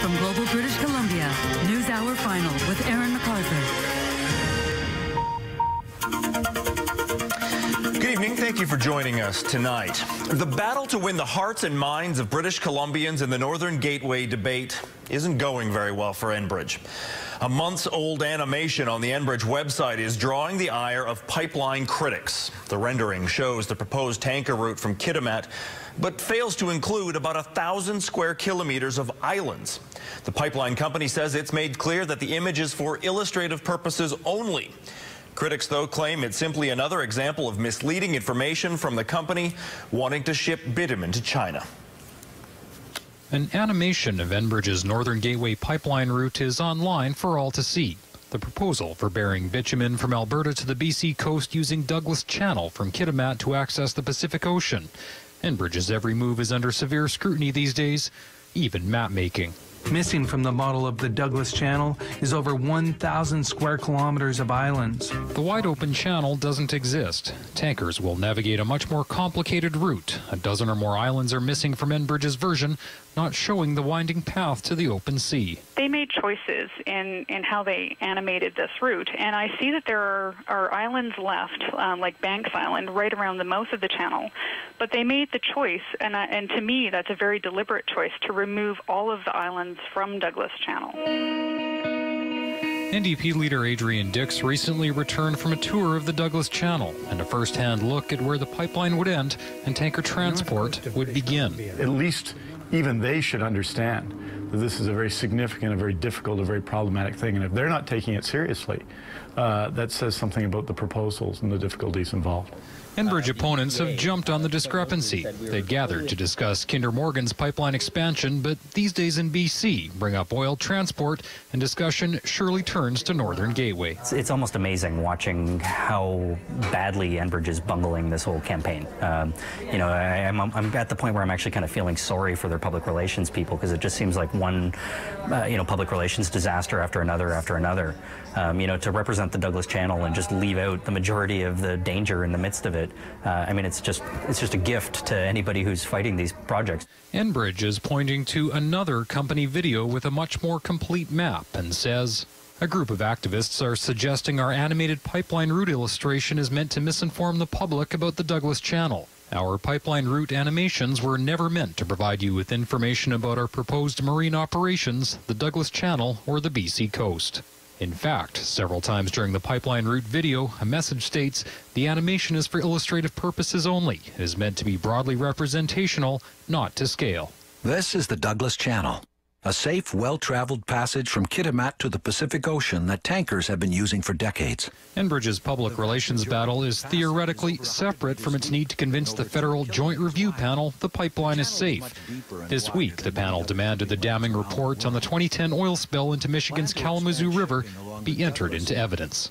From Global British Columbia, NewsHour Final with Aaron MacArthur. Good evening. Thank you for joining us tonight. The battle to win the hearts and minds of British Columbians in the Northern Gateway debate isn't going very well for Enbridge. A months-old animation on the Enbridge website is drawing the ire of pipeline critics. The rendering shows the proposed tanker route from Kitimat, but fails to include about 1,000 square kilometers of islands. The pipeline company says it's made clear that the image is for illustrative purposes only. Critics, though, claim it's simply another example of misleading information from the company wanting to ship bitumen to China. An animation of Enbridge's Northern Gateway pipeline route is online for all to see. The proposal for bearing bitumen from Alberta to the BC coast using Douglas Channel from Kitimat to access the Pacific Ocean. Enbridge's every move is under severe scrutiny these days, even map making. Missing from the model of the Douglas Channel is over 1,000 square kilometers of islands. The wide-open channel doesn't exist. Tankers will navigate a much more complicated route. A dozen or more islands are missing from Enbridge's version, not showing the winding path to the open sea. They made choices in how they animated this route, and I see that there are islands left, like Banks Island, right around the mouth of the channel. But they made the choice, and to me, that's a very deliberate choice, to remove all of the islands from Douglas Channel. NDP leader Adrian Dix recently returned from a tour of the Douglas Channel and a first-hand look at where the pipeline would end and tanker transport would begin. At least even they should understand that this is a very significant, a very difficult, a very problematic thing. And if they're not taking it seriously, that says something about the proposals and the difficulties involved. Enbridge opponents have jumped on the discrepancy. They gathered to discuss Kinder Morgan's pipeline expansion, but these days in BC bring up oil transport, and discussion surely turns to Northern Gateway. It's almost amazing watching how badly Enbridge is bungling this whole campaign. You know, I'm at the point where I'm actually kind of feeling sorry for their public relations people, because it just seems like one, public relations disaster after another. You know, to represent the Douglas Channel and just leave out the majority of the danger in the midst of it. I mean, it's just a gift to anybody who's fighting these projects. Enbridge is pointing to another company video with a much more complete map and says, a group of activists are suggesting our animated pipeline route illustration is meant to misinform the public about the Douglas Channel. Our pipeline route animations were never meant to provide you with information about our proposed marine operations, the Douglas Channel, or the BC coast. In fact, several times during the pipeline route video, a message states, the animation is for illustrative purposes only. It is meant to be broadly representational, not to scale. This is the Douglas Channel, a safe, well-traveled passage from Kitimat to the Pacific Ocean that tankers have been using for decades. Enbridge's public relations battle is theoretically separate from its need to convince the Federal Joint Review Panel the pipeline is safe. This week, the panel demanded the damming report on the 2010 oil spill into Michigan's Kalamazoo River be entered into evidence.